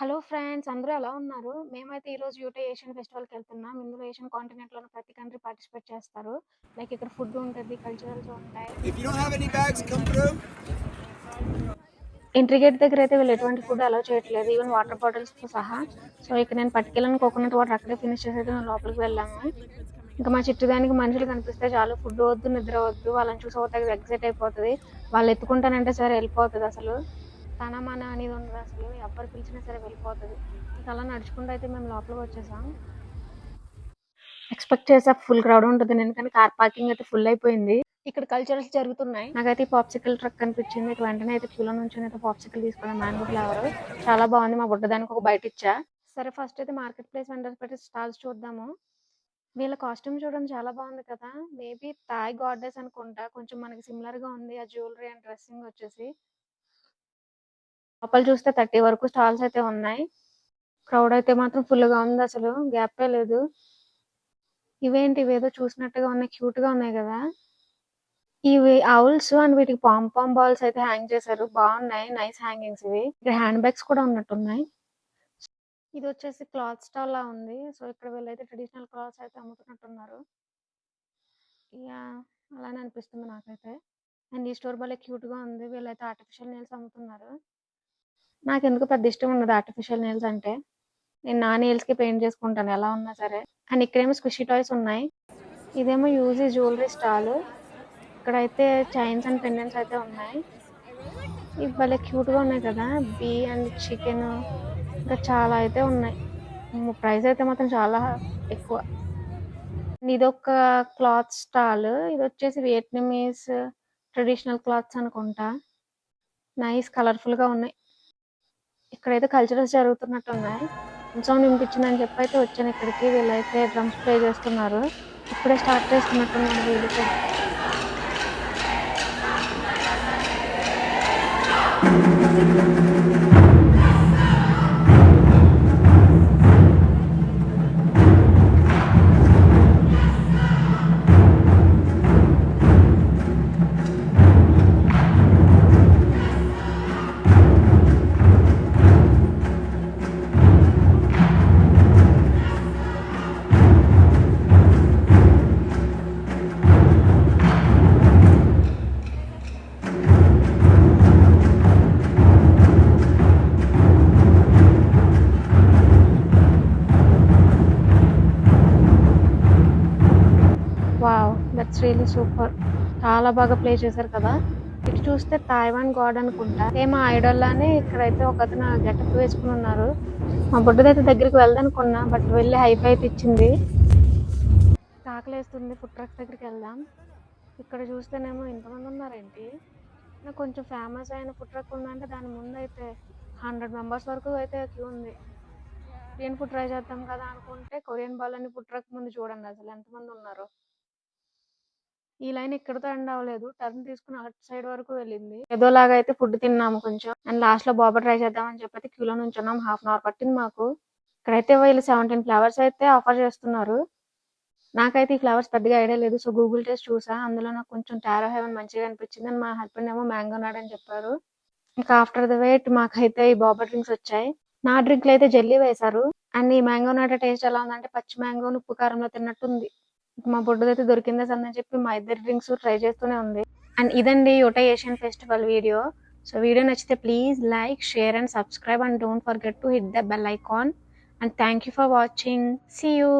Hello friends, అందరూ ఎలా ఉన్నారు? మేమైతే ఈరోజు యూటే ఏషియన్ ఫెస్టివల్‌కెళ్తున్నాం. ఇందులో ఏషియన్ కాంటినెంట్‌లోని ప్రతి కంట్రీ పార్టిసిపేట్ చేస్తారు. లైక్ ఇక్కడ ఫుడ్ ఉంటది, కల్చరల్స్ ఉంటాయి. If you don't have any bags, come through. Entry gate దగ్గర అయితే వీళ్ళు ఎటువంటి ఫుడ్ అలౌ చేయట్లేదు. ఈవెన్ వాటర్ బాటిల్స్‌తో సహా. సో, ఇక్కడ నేను పట్టుకెళ్ళిన కోకోనట్ వాటర్ అక్కడే ఫినిష్ చేసి అయితే మేము లోపలికి వెళ్ళాము. ఇంకా మా చుట్టూదానికి మనుషులు కనిపిస్తే చాలు ఫుడ్ వద్దు, నిద్ర వద్దు. వాళ్ళని చూసి ఒకటే ఎక్సైట్ అయిపోతది. వాళ్ళు ఎత్తుకుంటానంటే సరే వెళ్ళిపోతదసలు. తన, మన అనేది ఉండదసలు. ఎవ్వరు పిలిచినా సరే వెళ్ళిపోతది. ఇంక అలా నడుచుకుంటూ అయితే మేము లోపలికొచ్చేసాం. ఎక్స్‌పెక్ట్ చేసా ఫుల్ క్రౌడ్ ఉంటదని. ఎందుకంటే కార్ పార్కింగ్ అయితే ఫుల్ అయిపోయింది. ఇక్కడ కల్చరల్స్ జరుగుతున్నాయి. నాకైతే ఈ పాప్సికల్ ట్రక్ కనిపించింది. ఇక వెంటనే అయితే క్యూలో నుంచొని అయితే పాప్సికల్ తీసుకున్నాను. మ్యాంగో ఫ్లేవర్ చాలా బాగుంది. మా బుడ్డదానికి ఒక బైట్ ఇచ్చా. సరే ఫస్ట్ అయితే మార్కెట్ ప్లేస్ వెండర్స్ పెట్టి స్టాల్స్ చూద్దాము. వీళ్ళ కాస్ట్యూమ్ చూడడం చాలా బాగుంది కదా. మేబీ థాయ్ గాడెస్ అనుకుంటా. కొంచెం మనకి సిమిలర్ గా ఉంది ఆ జ్యువెలరీ అండ్ డ్రెస్సింగ్ వచ్చేసి. లోపల చూస్తే 30 వరకు స్టాల్స్ అయితే ఉన్నాయి. క్రౌడ్ అయితే మాత్రం ఫుల్ గా ఉంది. అసలు గ్యాపే లేదు. ఇవేంటి ఇవేదో చూసినట్టుగా ఉన్నాయి, క్యూట్ గా ఉన్నాయి కదా. ఇవి ఔల్స్ అండ్ వీటికి పామ్ బాల్స్ అయితే హ్యాంగ్ చేశారు. బాగున్నాయి, నైస్ హ్యాంగింగ్స్ ఇవి. ఇక్కడ హ్యాండ్ బ్యాగ్స్ కూడా ఉన్నట్టున్నాయి. ఇది వచ్చేసి క్లాత్ స్టాల్ లా ఉంది. సో ఇక్కడ వీళ్ళైతే ట్రెడిషనల్ క్లాత్స్ అయితే అమ్ముతున్నట్టున్నారు. యా, అలానే అనిపిస్తుంది నాకైతే. అండ్ ఈ స్టోర్ భలే క్యూట్ గా ఉంది. వీళ్ళైతే ఆర్టిఫిషియల్ నెయిల్స్ అమ్ముతున్నారు. నాకెందుకు పెద్ద ఇష్టం ఉండదు ఆర్టిఫిషియల్ నెయిల్స్ అంటే. నేను నా నెయిల్స్ కి పెయింట్ చేసుకుంటాను ఎలా ఉన్నా సరే. అండ్ ఇక్కడేమో స్క్విషీ టాయ్స్ ఉన్నాయి. ఇదేమో యూజీ జ్యువెలరీ స్టాల్. ఇక్కడైతే చైన్స్ అండ్ పెండెంట్స్ అయితే ఉన్నాయి. ఇవి భలే క్యూట్ గా ఉన్నాయి కదా. బీ అండ్ చికెన్ ఇంకా చాలా అయితే ఉన్నాయి. ప్రైస్ అయితే మాత్రం చాలా ఎక్కువ. ఇదొక క్లాత్ స్టాల్. ఇది వచ్చేసి వియట్నమీస్ ట్రెడిషనల్ క్లాత్స్ అనుకుంటా. నైస్ కలర్ఫుల్ గా ఉన్నాయి. ఇక్కడైతే కల్చరల్స్ జరుగుతున్నట్టు ఉన్నాయి. సౌండ్ వినిపించిందని చెప్పి అయితే వచ్చాను ఇక్కడికి. వీళ్ళైతే డ్రమ్స్ ప్లే చేస్తున్నారు. ఇప్పుడే స్టార్ట్ చేస్తున్నట్టున్నారు వీళ్ళు కూడా. Wow, that's really super. చాలా బాగా ప్లే చేశారు కదా. ఇటు చూస్తే తైవాన్ గాడ్ అనుకుంటా. సేమ్ ఐడల్ లానే ఇక్కడైతే ఒక అతను గెటప్ వేసుకుని ఉన్నారు. మా బుడ్డదైతే దగ్గరికి వెళ్దానుకున్నా, బట్ వెళ్ళి హైప్ అయితే ఇచ్చింది. ఆకలేస్తుంది, ఫుడ్ ట్రక్ దగ్గరికి వెళ్దాం. ఇక్కడ చూస్తేనేమో ఇంతమంది ఉన్నారేంటి. నాకు కొంచెం ఫేమస్ అయిన ఫుడ్ ట్రక్ ఉందంటే దాని ముందు అయితే 100 మెంబర్స్ వరకు అయితే క్యూ ఉంది. కొరియన్ ఫుడ్ ట్రై చేద్దాం కదా అనుకుంటే కొరియన్ బాల్ ఫుడ్ ట్రక్ ముందు చూడండి అసలు ఎంతమంది ఉన్నారు. ఈ లైన్ ఇక్కడితో ఎండ్ అవ్వలేదు. టర్న్ తీసుకుని అటు సైడ్ వరకు వెళ్ళింది. ఏదోలాగా అయితే ఫుడ్ తిన్నాము కొంచెం. అండ్ లాస్ట్ లో బాబా ట్రై చేద్దామని చెప్పి క్యూలో నుంచున్నాం. హాఫ్ అన్ అవర్ పట్టింది మాకు. ఇక్కడైతే వీళ్ళు 17 ఫ్లేవర్స్ అయితే ఆఫర్ చేస్తున్నారు. నాకైతే ఈ ఫ్లేవర్స్ పెద్దగా ఐడియా లేదు. సో గూగుల్ టెస్ట్ చూసా. అందులో నాకు కొంచెం టారో హెవెన్ మంచిగా అనిపించింది. అండ్ మా హస్బెండ్ ఏమో మ్యాంగో నాడ్ అని చెప్పారు. ఇంకా ఆఫ్టర్ ద వెయిట్ మాకైతే ఈ బాబా డ్రింక్స్ వచ్చాయి. నా డ్రింక్ లో అయితే జెల్లీ వేశారు. అండ్ ఈ మ్యాంగో నాట టేస్ట్ ఎలా ఉందంటే పచ్చి మ్యాంగో ఉప్పు కారంలో తిన్నట్టుంది. మా బుడ్డదైతే దొరికిందే అని చెప్పి మా ఇద్దరి డ్రింక్స్ ట్రై చేస్తూనే ఉంది. అండ్ ఇదండి Utah Asian festival video. So video నచ్చితే please like, share and subscribe and don't forget to hit the bell icon. And thank you for watching. See you.